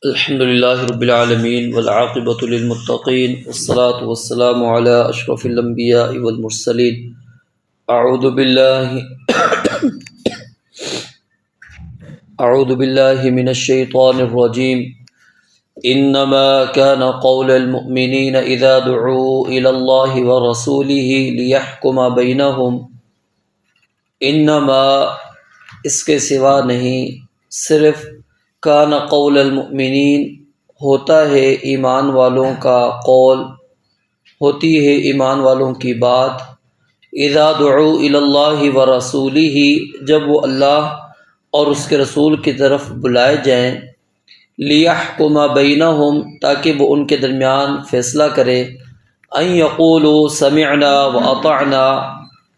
الحمد للہ رب العالمین والعاقبۃ للمتقین والصلاة والسلام علی اشرف الانبیاء والمرسلین اعوذ باللہ من الشیطان الرجیم انما كان قول المؤمنین اذا دعوا الى اللہ ورسولہ لیحکم بینہم انما اس کے سوا نہیں، صرف کان قول المؤمنین ہوتا ہے ایمان والوں کا قول، ہوتی ہے ایمان والوں کی بات، اذا دعوا الی اللہ ورسولہ جب وہ اللہ اور اس کے رسول کی طرف بلائے جائیں، لیحکم بینہم تاکہ وہ ان کے درمیان فیصلہ کرے، ان یقولوا سمعنا واطعنا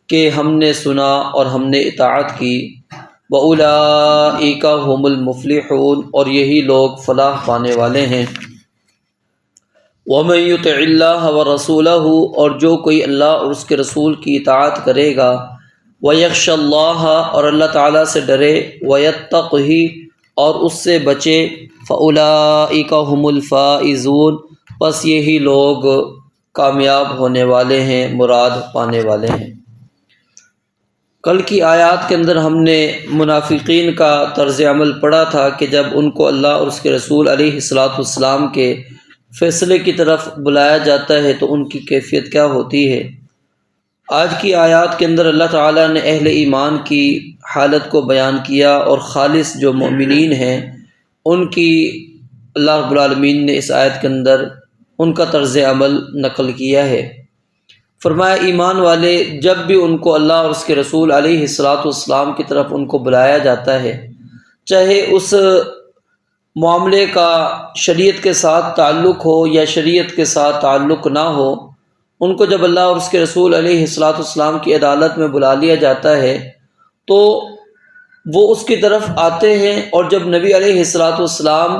کہ ہم نے سنا اور ہم نے اطاعت کی، وَأُولَئِكَ هُمُ الْمُفْلِحُونَ اور یہی لوگ فلاح پانے والے ہیں۔ وَمَن يُطِعِ اللَّهَ وَرَسُولَهُ اور جو کوئی اللہ اور اس کے رسول کی اطاعت کرے گا، وَيَخْشَ اللَّهَ اور اللہ تعالیٰ سے ڈرے، وَيَتَّقْهِ اور اس سے بچے، فَأُولَئِكَ هُمُ الْفَائِزُونَ پس یہی لوگ کامیاب ہونے والے ہیں، مراد پانے والے ہیں۔ کل کی آیات کے اندر ہم نے منافقین کا طرز عمل پڑھا تھا کہ جب ان کو اللہ اور اس کے رسول علیہ السلام کے فیصلے کی طرف بلایا جاتا ہے تو ان کی کیفیت کیا ہوتی ہے۔ آج کی آیات کے اندر اللہ تعالیٰ نے اہل ایمان کی حالت کو بیان کیا اور خالص جو مومنین ہیں ان کی اللہ رب العالمین نے اس آیت کے اندر ان کا طرز عمل نقل کیا ہے۔ فرمایا ایمان والے جب بھی ان کو اللہ اور اس کے رسول علیہ السلام کی طرف ان کو بلایا جاتا ہے، چاہے اس معاملے کا شریعت کے ساتھ تعلق ہو یا شریعت کے ساتھ تعلق نہ ہو، ان کو جب اللہ اور اس کے رسول علیہ السلام کی عدالت میں بلا لیا جاتا ہے تو وہ اس کی طرف آتے ہیں، اور جب نبی علیہ السلام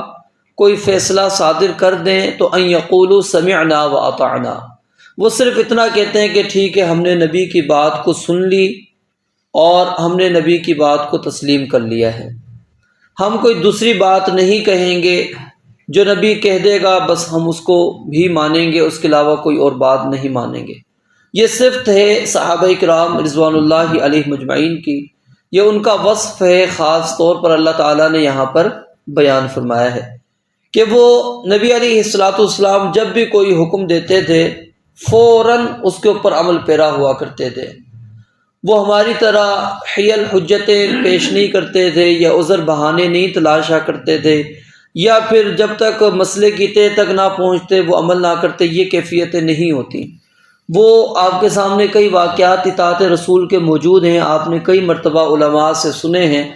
کوئی فیصلہ صادر کر دیں تو ان یقولوا سمعنا واطعنا، وہ صرف اتنا کہتے ہیں کہ ٹھیک ہے ہم نے نبی کی بات کو سن لی اور ہم نے نبی کی بات کو تسلیم کر لیا ہے، ہم کوئی دوسری بات نہیں کہیں گے، جو نبی کہہ دے گا بس ہم اس کو بھی مانیں گے، اس کے علاوہ کوئی اور بات نہیں مانیں گے۔ یہ صفت ہے صحابہ کرام رضوان اللہ علیہ مجمعین کی، یہ ان کا وصف ہے، خاص طور پر اللہ تعالیٰ نے یہاں پر بیان فرمایا ہے کہ وہ نبی علیہ السلام جب بھی کوئی حکم دیتے تھے فوراً اس کے اوپر عمل پیرا ہوا کرتے تھے۔ وہ ہماری طرح حیل حجتیں پیش نہیں کرتے تھے یا عذر بہانے نہیں تلاشا کرتے تھے، یا پھر جب تک مسئلے کی تہ تک نہ پہنچتے وہ عمل نہ کرتے، یہ کیفیتیں نہیں ہوتی۔ وہ آپ کے سامنے کئی واقعات اطاعت رسول کے موجود ہیں، آپ نے کئی مرتبہ علماء سے سنے ہیں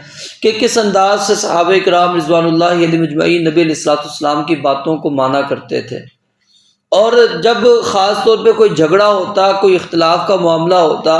کہ کس انداز سے صحابہ کرام رضوان اللہ علیہ مجمعین نبی علیہ السلام کی باتوں کو مانا کرتے تھے، اور جب خاص طور پہ کوئی جھگڑا ہوتا، کوئی اختلاف کا معاملہ ہوتا،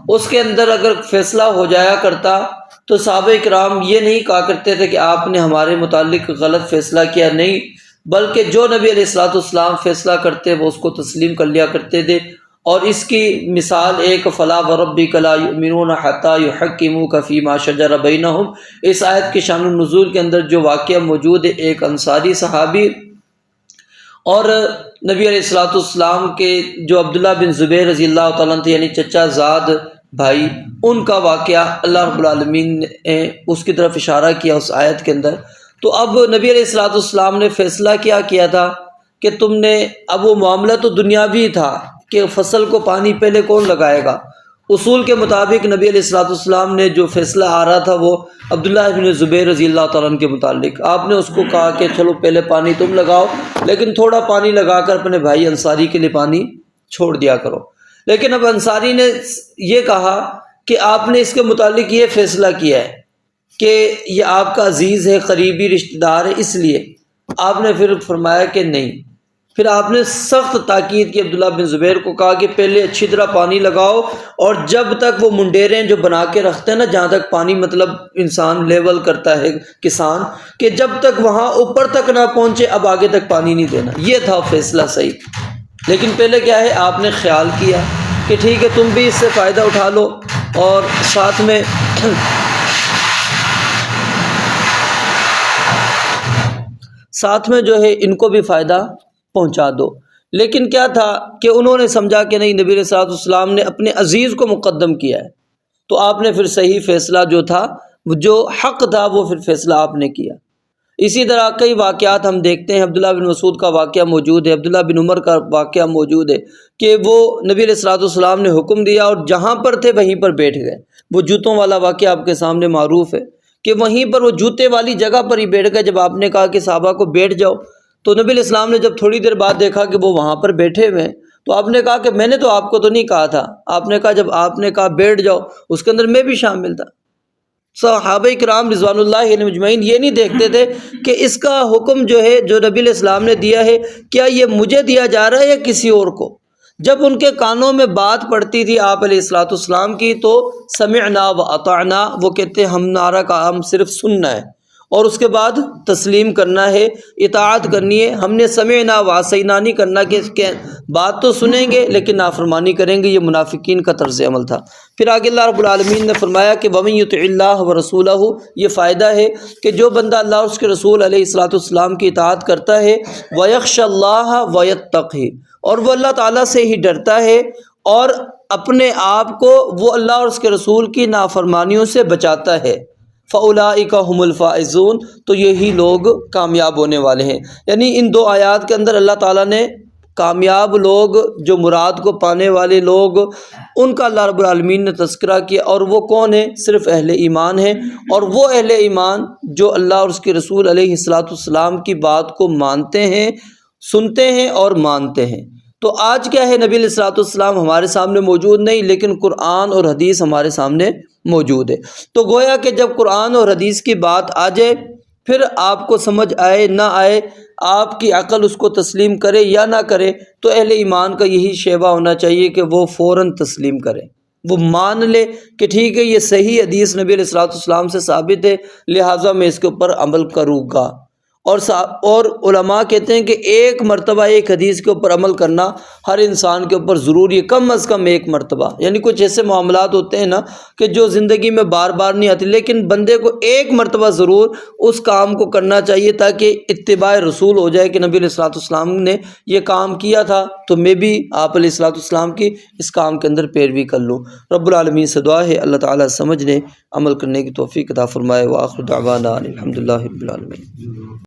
اس کے اندر اگر فیصلہ ہو جایا کرتا تو صحابہ کرام یہ نہیں کہا کرتے تھے کہ آپ نے ہمارے متعلق غلط فیصلہ کیا، نہیں، بلکہ جو نبی علیہ السلام فیصلہ کرتے وہ اس کو تسلیم کر لیا کرتے تھے۔ اور اس کی مثال ایک فلا وربک لا یؤمنون حتی یحکموک فیما شجر بینہم، اس آیت کی شان النزول کے اندر جو واقعہ موجود ہے، ایک انصاری صحابی اور نبی علیہ السلام کے جو عبداللہ بن زبیر رضی اللہ تعالیٰ عنہ یعنی چچا زاد بھائی، ان کا واقعہ اللہ رب العالمین نے اس کی طرف اشارہ کیا اس آیت کے اندر۔ تو اب نبی علیہ السلام نے فیصلہ کیا تھا کہ تم نے، اب وہ معاملہ تو دنیاوی تھا کہ فصل کو پانی پہلے کون لگائے گا، اصول کے مطابق نبی علیہ السلام نے جو فیصلہ آ رہا تھا وہ عبداللہ بن زبیر رضی اللہ تعالیٰ عنہ کے متعلق، آپ نے اس کو کہا کہ چلو پہلے پانی تم لگاؤ، لیکن تھوڑا پانی لگا کر اپنے بھائی انصاری کے لیے پانی چھوڑ دیا کرو۔ لیکن اب انصاری نے یہ کہا کہ آپ نے اس کے متعلق یہ فیصلہ کیا ہے کہ یہ آپ کا عزیز ہے، قریبی رشتہ دار ہے، اس لیے آپ نے پھر فرمایا کہ نہیں، پھر آپ نے سخت تاکید کی، عبداللہ بن زبیر کو کہا کہ پہلے اچھی طرح پانی لگاؤ، اور جب تک وہ منڈیریں جو بنا کے رکھتے ہیں نا، جہاں تک پانی مطلب انسان لیول کرتا ہے کسان، کہ جب تک وہاں اوپر تک نہ پہنچے اب آگے تک پانی نہیں دینا، یہ تھا فیصلہ صحیح۔ لیکن پہلے کیا ہے، آپ نے خیال کیا کہ ٹھیک ہے تم بھی اس سے فائدہ اٹھا لو، اور ساتھ میں ساتھ میں جو ہے ان کو بھی فائدہ پہنچا دو۔ لیکن کیا تھا کہ انہوں نے سمجھا کہ نہیں، نبی علیہ الصلوۃ والسلام نے اپنے عزیز کو مقدم کیا ہے، تو آپ نے پھر صحیح فیصلہ جو تھا، جو حق تھا، وہ پھر فیصلہ آپ نے کیا۔ اسی طرح کئی واقعات ہم دیکھتے ہیں، عبداللہ بن مسعود کا واقعہ موجود ہے، عبداللہ بن عمر کا واقعہ موجود ہے کہ وہ نبی علیہ الصلوۃ والسلام نے حکم دیا اور جہاں پر تھے وہیں پر بیٹھ گئے۔ وہ جوتوں والا واقعہ آپ کے سامنے معروف ہے کہ وہیں پر وہ جوتے والی جگہ پر ہی بیٹھ گئے۔ جب آپ نے کہا کہ صحابہ کو بیٹھ جاؤ، تو نبی علیہ السلام نے جب تھوڑی دیر بعد دیکھا کہ وہ وہاں پر بیٹھے ہوئے ہیں، تو آپ نے کہا کہ میں نے تو آپ کو تو نہیں کہا تھا۔ آپ نے کہا جب آپ نے کہا بیٹھ جاؤ، اس کے اندر میں بھی شامل تھا۔ صحابہ کرام رضوان اللہ علیہم اجمعین یہ نہیں دیکھتے تھے کہ اس کا حکم جو ہے، جو نبی علیہ السلام نے دیا ہے، کیا یہ مجھے دیا جا رہا ہے یا کسی اور کو۔ جب ان کے کانوں میں بات پڑتی تھی آپ علیہ الصلوۃ والسلام کی، تو سمعنا و اطعنا، وہ کہتے ہیں ہمارا کام صرف سننا ہے اور اس کے بعد تسلیم کرنا ہے، اطاعت کرنی ہے۔ ہم نے سمعنا و عصینا نہیں کرنا کہ بات تو سنیں گے لیکن نافرمانی کریں گے۔ یہ منافقین کا طرز عمل تھا۔ پھر آگے اللہ رب العالمین نے فرمایا کہ وَمَن يُطِعِ اللَّهَ وَرَسُولَهُ، یہ فائدہ ہے کہ جو بندہ اللہ اور اس کے رسول علیہ الصلوۃ والسلام کی اطاعت کرتا ہے، وَيَخْشَى اللَّهَ وَيَتَّقِهِ، اور وہ اللہ تعالیٰ سے ہی ڈرتا ہے اور اپنے آپ کو وہ اللہ اور اس کے رسول کی نافرمانیوں سے بچاتا ہے، فَأُولَٰئِكَ هُمُ الْفَائِزُونَ، تو یہی لوگ کامیاب ہونے والے ہیں۔ یعنی ان دو آیات کے اندر اللہ تعالیٰ نے کامیاب لوگ، جو مراد کو پانے والے لوگ، ان کا اللہ رب العالمین نے تذکرہ کیا، اور وہ کون ہیں؟ صرف اہل ایمان ہیں، اور وہ اہل ایمان جو اللہ اور اس کے رسول علیہ الصلوۃ والسلام کی بات کو مانتے ہیں، سنتے ہیں اور مانتے ہیں۔ تو آج کیا ہے، نبی علیہ الصلوۃ والسلام ہمارے سامنے موجود نہیں، لیکن قرآن اور حدیث ہمارے سامنے موجود ہے۔ تو گویا کہ جب قرآن اور حدیث کی بات آ جائے، پھر آپ کو سمجھ آئے نہ آئے، آپ کی عقل اس کو تسلیم کرے یا نہ کرے، تو اہل ایمان کا یہی شیوہ ہونا چاہیے کہ وہ فوراً تسلیم کرے، وہ مان لے کہ ٹھیک ہے، یہ صحیح حدیث نبی علیہ الصلوۃ والسلام سے ثابت ہے، لہٰذا میں اس کے اوپر عمل کروں گا۔ اور علماء کہتے ہیں کہ ایک مرتبہ ایک حدیث کے اوپر عمل کرنا ہر انسان کے اوپر ضروری ہے، کم از کم ایک مرتبہ۔ یعنی کچھ ایسے معاملات ہوتے ہیں نا کہ جو زندگی میں بار بار نہیں آتے، لیکن بندے کو ایک مرتبہ ضرور اس کام کو کرنا چاہیے تاکہ اتباع رسول ہو جائے کہ نبی علیہ الصلوۃ والسلام نے یہ کام کیا تھا تو میں بھی آپ علیہ الصلوۃ والسلام کی اس کام کے اندر پیروی کر لوں۔ رب العالمین سے دعا ہے اللہ تعالیٰ سمجھنے، عمل کرنے کی توفیق عطا فرمائے۔ وآخر دعوانا الحمدللہ رب العالمین۔